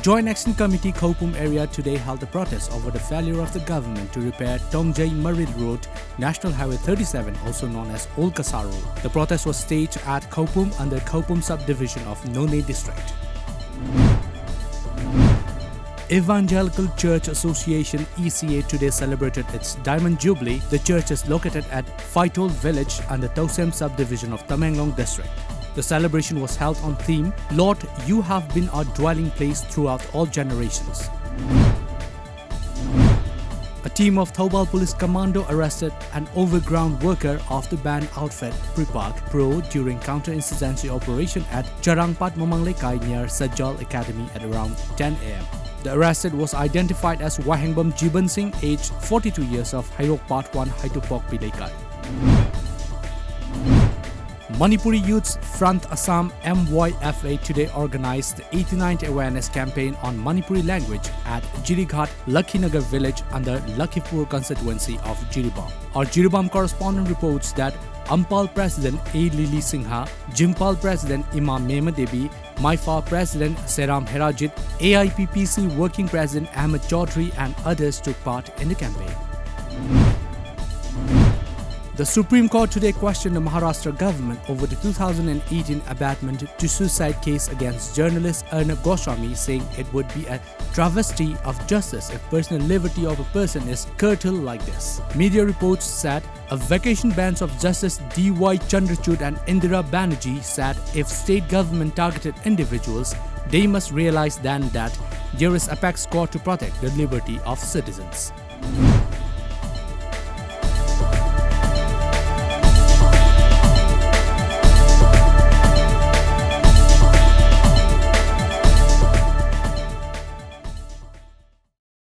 Joint Action Committee Khopum area today held a protest over the failure of the government to repair Tongjae-Maril Road, National Highway 37, also known as Old Kasar Road. The protest was staged at Khopum under Khopum subdivision of Nonay district. Evangelical Church Association ECA today celebrated its Diamond Jubilee. The church is located at Phaitol village under Tosem subdivision of Tamenglong district. The celebration was held on theme, Lord, you have been our dwelling place throughout all generations. A team of Thoubal Police Commando arrested an overground worker of the band outfit Pripak Pro during counter-insurgency operation at Charangpat Mamanglekai near Sajjal Academy at around 10 am. The arrested was identified as Wahengbam Jiban Singh, aged 42 years of Hairok Part 1 Haitupok Pidaikai. Manipuri Youth's Front Assam MYFA today organized the 89th awareness campaign on Manipuri language at Jirighat, Lakhinagar village under Lakhipur constituency of Jiribam. Our Jiribam correspondent reports that Ampal President A. Lili Singha, Jimpal President Imam Mema Devi, MIFA President Seram Herajit, AIPPC Working President Ahmed Chaudhry and others took part in the campaign. The Supreme Court today questioned the Maharashtra government over the 2018 abatement to suicide case against journalist Arnab Goswami, saying it would be a travesty of justice if personal liberty of a person is curtailed like this. Media reports said a vacation bench of Justice D.Y. Chandrachud and Indira Banerjee said if state government targeted individuals, they must realize then that there is apex court to protect the liberty of citizens.